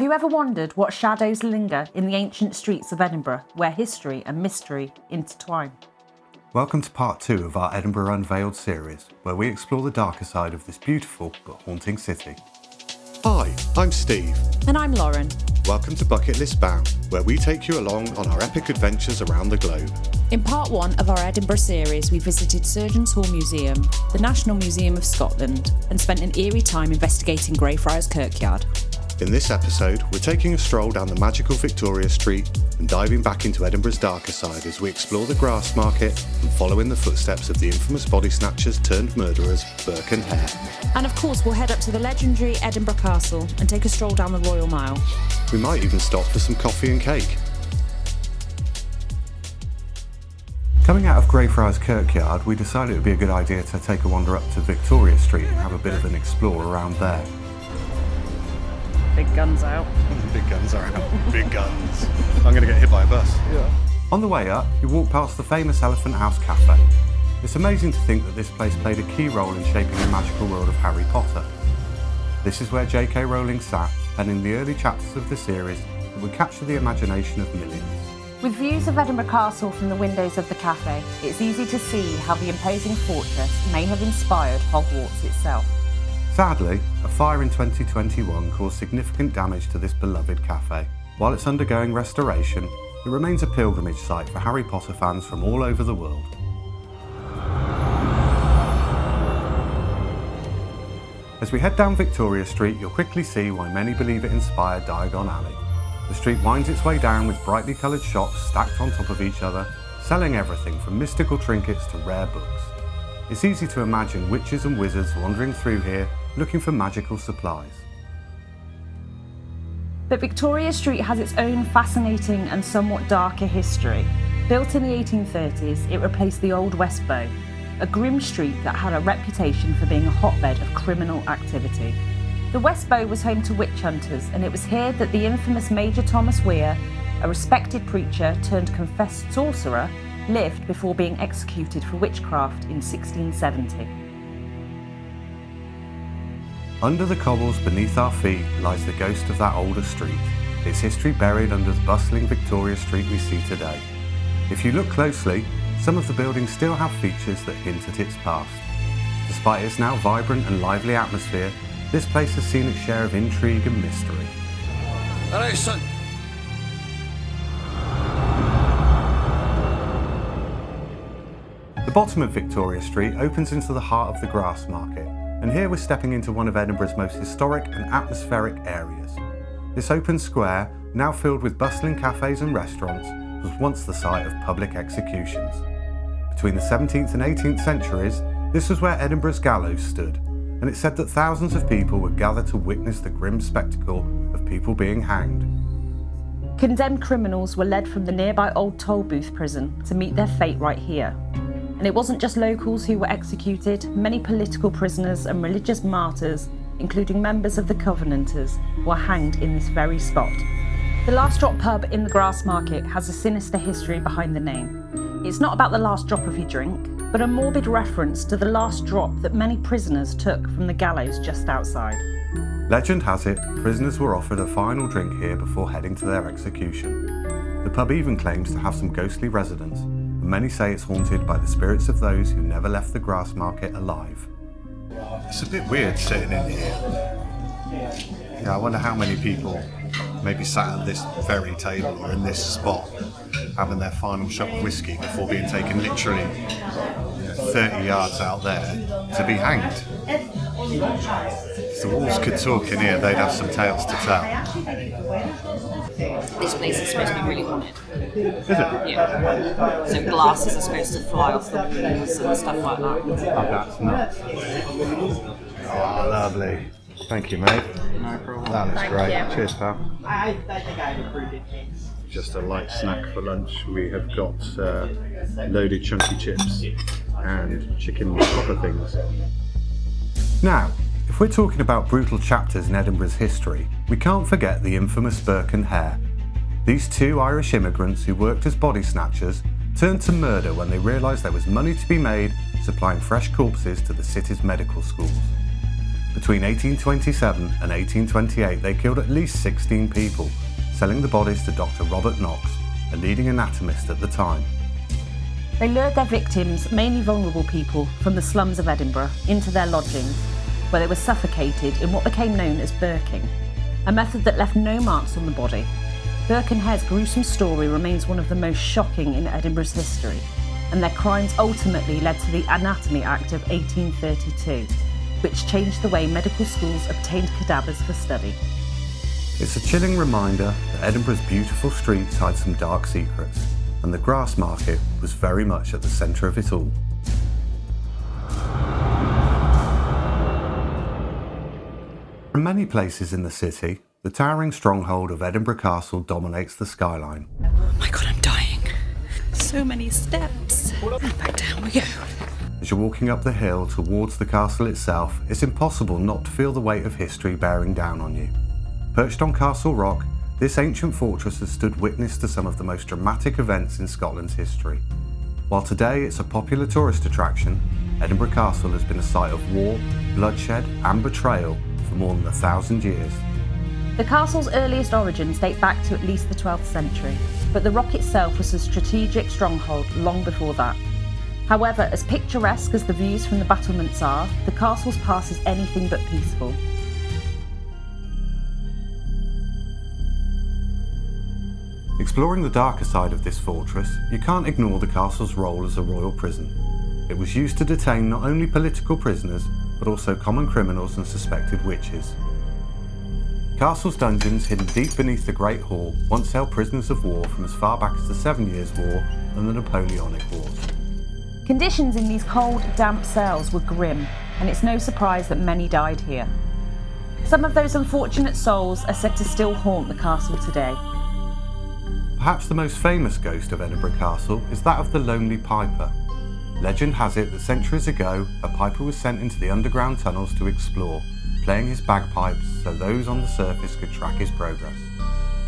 you ever wondered what shadows linger in the ancient streets of Edinburgh, where history and mystery intertwine? Welcome to part 2 of our Edinburgh Unveiled series, where we explore the darker side of this beautiful but haunting city. Hi, I'm Steve. And I'm Lauren. Welcome to Bucket List Bound, where we take you along on our epic adventures around the globe. In part 1 of our Edinburgh series, we visited Surgeons' Hall Museum, the National Museum of Scotland, and spent an eerie time investigating Greyfriars Kirkyard. In this episode, we're taking a stroll down the magical Victoria Street and diving back into Edinburgh's darker side as we explore the Grassmarket and follow in the footsteps of the infamous body snatchers turned murderers, Burke and Hare. And of course, we'll head up to the legendary Edinburgh Castle and take a stroll down the Royal Mile. We might even stop for some coffee and cake. Coming out of Greyfriars Kirkyard, we decided it would be a good idea to take a wander up to Victoria Street and have a bit of an explore around there. Big guns out. Big guns are out. Big guns. I'm going to get hit by a bus. Yeah. On the way up, you walk past the famous Elephant House Cafe. It's amazing to think that this place played a key role in shaping the magical world of Harry Potter. This is where J.K. Rowling sat, penning the early chapters of the series that would capture the imagination of millions. With views of Edinburgh Castle from the windows of the cafe, it's easy to see how the imposing fortress may have inspired Hogwarts itself. Sadly, a fire in 2021 caused significant damage to this beloved cafe. While it's undergoing restoration, it remains a pilgrimage site for Harry Potter fans from all over the world. As we head down Victoria Street, you'll quickly see why many believe it inspired Diagon Alley. The street winds its way down with brightly coloured shops stacked on top of each other, selling everything from mystical trinkets to rare books. It's easy to imagine witches and wizards wandering through here looking for magical supplies. But Victoria Street has its own fascinating and somewhat darker history. Built in the 1830s, it replaced the old West Bow, a grim street that had a reputation for being a hotbed of criminal activity. The West Bow was home to witch hunters, and it was here that the infamous Major Thomas Weir, a respected preacher turned confessed sorcerer, lived before being executed for witchcraft in 1670. Under the cobbles beneath our feet lies the ghost of that older street, its history buried under the bustling Victoria Street we see today. If you look closely, some of the buildings still have features that hint at its past. Despite its now vibrant and lively atmosphere, this place has seen its share of intrigue and mystery. All right, son. The bottom of Victoria Street opens into the heart of the Grassmarket, and here we're stepping into one of Edinburgh's most historic and atmospheric areas. This open square, now filled with bustling cafes and restaurants, was once the site of public executions. Between the 17th and 18th centuries, this was where Edinburgh's gallows stood, and it's said that thousands of people would gather to witness the grim spectacle of people being hanged. Condemned criminals were led from the nearby Old Tollbooth prison to meet their fate right here. And it wasn't just locals who were executed, many political prisoners and religious martyrs, including members of the Covenanters, were hanged in this very spot. The Last Drop pub in the Grassmarket has a sinister history behind the name. It's not about the last drop of your drink, but a morbid reference to the last drop that many prisoners took from the gallows just outside. Legend has it, prisoners were offered a final drink here before heading to their execution. The pub even claims to have some ghostly residents, and many say it's haunted by the spirits of those who never left the Grassmarket alive. It's a bit weird sitting in here. Yeah, I wonder how many people maybe sat at this very table or in this spot having their final shot of whiskey before being taken literally 30 yards out there to be hanged. If the walls could talk in here, they'd have some tales to tell. This place is supposed to be really haunted. Is it? Yeah. So glasses are supposed to fly off the walls and stuff like that. Oh, that's nuts. Oh, lovely. Thank you, mate. No problem. That looks great. you. Cheers, pal. I think I've approved it. Just a light snack for lunch. We have got loaded chunky chips and chicken proper things. Now, if we're talking about brutal chapters in Edinburgh's history, we can't forget the infamous Burke and Hare. These two Irish immigrants who worked as body snatchers turned to murder when they realised there was money to be made supplying fresh corpses to the city's medical schools. Between 1827 and 1828, they killed at least 16 people, selling the bodies to Dr. Robert Knox, a leading anatomist at the time. They lured their victims, mainly vulnerable people, from the slums of Edinburgh into their lodgings, where they were suffocated in what became known as burking, a method that left no marks on the body. Burke and Hare's gruesome story remains one of the most shocking in Edinburgh's history, and their crimes ultimately led to the Anatomy Act of 1832, which changed the way medical schools obtained cadavers for study. It's a chilling reminder that Edinburgh's beautiful streets hide some dark secrets, and the Grassmarket was very much at the centre of it all. From many places in the city, the towering stronghold of Edinburgh Castle dominates the skyline. Oh my god, I'm dying. So many steps. And back down we go. As you're walking up the hill towards the castle itself, it's impossible not to feel the weight of history bearing down on you. Perched on Castle Rock, this ancient fortress has stood witness to some of the most dramatic events in Scotland's history. While today it's a popular tourist attraction, Edinburgh Castle has been a site of war, bloodshed and betrayal for more than 1,000 years. The castle's earliest origins date back to at least the 12th century, but the rock itself was a strategic stronghold long before that. However, as picturesque as the views from the battlements are, the castle's past is anything but peaceful. Exploring the darker side of this fortress, you can't ignore the castle's role as a royal prison. It was used to detain not only political prisoners, but also common criminals and suspected witches. Castle's dungeons, hidden deep beneath the Great Hall, once held prisoners of war from as far back as the 7 Years' War and the Napoleonic Wars. Conditions in these cold, damp cells were grim, and it's no surprise that many died here. Some of those unfortunate souls are said to still haunt the castle today. Perhaps the most famous ghost of Edinburgh Castle is that of the Lonely Piper. Legend has it that centuries ago, a piper was sent into the underground tunnels to explore, playing his bagpipes so those on the surface could track his progress.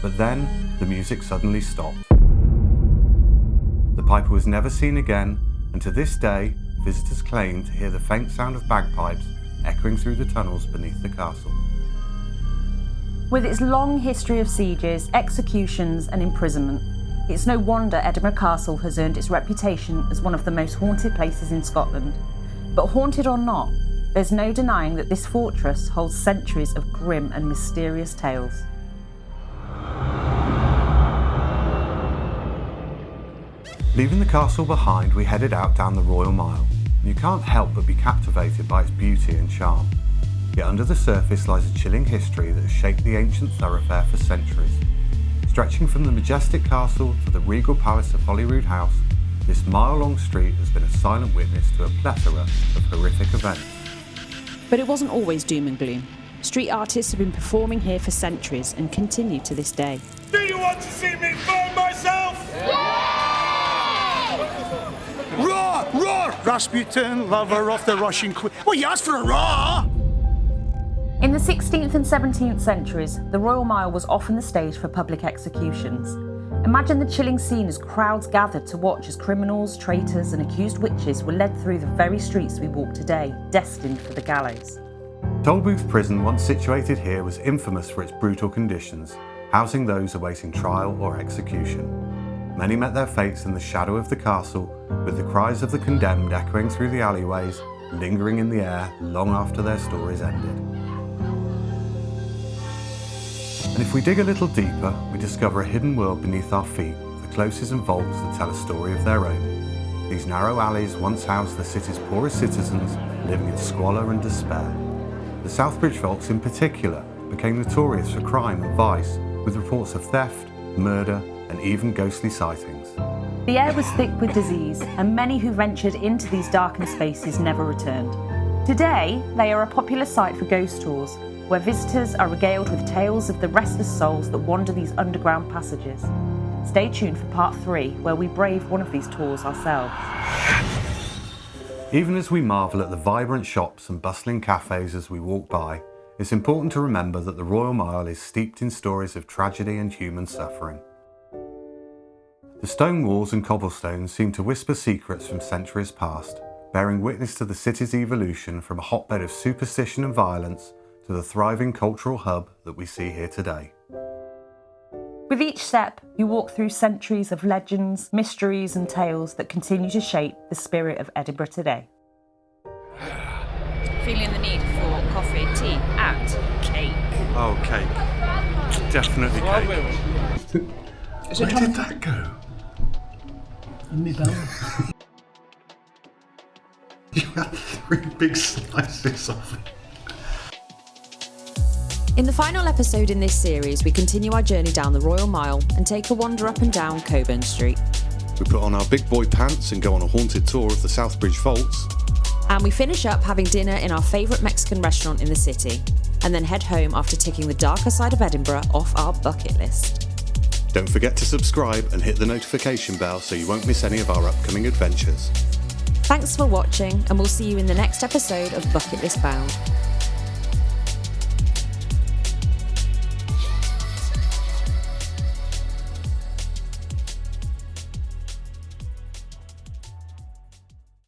But then, the music suddenly stopped. The piper was never seen again, and to this day, visitors claim to hear the faint sound of bagpipes echoing through the tunnels beneath the castle. With its long history of sieges, executions and imprisonment, it's no wonder Edinburgh Castle has earned its reputation as one of the most haunted places in Scotland. But haunted or not, there's no denying that this fortress holds centuries of grim and mysterious tales. Leaving the castle behind, we headed out down the Royal Mile. You can't help but be captivated by its beauty and charm. Yet under the surface lies a chilling history that has shaped the ancient thoroughfare for centuries. Stretching from the majestic castle to the regal palace of Holyrood House, this mile-long street has been a silent witness to a plethora of horrific events. But it wasn't always doom and gloom. Street artists have been performing here for centuries and continue to this day. Do you want to see me burn myself? Roar! Roar! Rasputin, lover of the Russian queen. Well, you asked for a roar! In the 16th and 17th centuries, the Royal Mile was often the stage for public executions. Imagine the chilling scene as crowds gathered to watch as criminals, traitors and accused witches were led through the very streets we walk today, destined for the gallows. Tolbooth Prison, once situated here, was infamous for its brutal conditions, housing those awaiting trial or execution. Many met their fates in the shadow of the castle, with the cries of the condemned echoing through the alleyways, lingering in the air long after their stories ended. And if we dig a little deeper, we discover a hidden world beneath our feet, the closes and vaults that tell a story of their own. These narrow alleys once housed the city's poorest citizens, living in squalor and despair. The Southbridge vaults in particular became notorious for crime and vice, with reports of theft, murder, and even ghostly sightings. The air was thick with disease, and many who ventured into these darkened spaces never returned. Today, they are a popular site for ghost tours, where visitors are regaled with tales of the restless souls that wander these underground passages. Stay tuned for part 3, where we brave one of these tours ourselves. Even as we marvel at the vibrant shops and bustling cafes as we walk by, it's important to remember that the Royal Mile is steeped in stories of tragedy and human suffering. The stone walls and cobblestones seem to whisper secrets from centuries past, bearing witness to the city's evolution from a hotbed of superstition and violence to the thriving cultural hub that we see here today. With each step, you walk through centuries of legends, mysteries and tales that continue to shape the spirit of Edinburgh today. Feeling the need for coffee, tea and cake. Oh, cake. Definitely cake. Where did that go? In my belly. You had 3 big slices of it. In the final episode in this series, we continue our journey down the Royal Mile and take a wander up and down Coburn Street. We put on our big boy pants and go on a haunted tour of the Southbridge Vaults. And we finish up having dinner in our favourite Mexican restaurant in the city, and then head home after ticking the darker side of Edinburgh off our bucket list. Don't forget to subscribe and hit the notification bell so you won't miss any of our upcoming adventures. Thanks for watching, and we'll see you in the next episode of Bucket List Bound.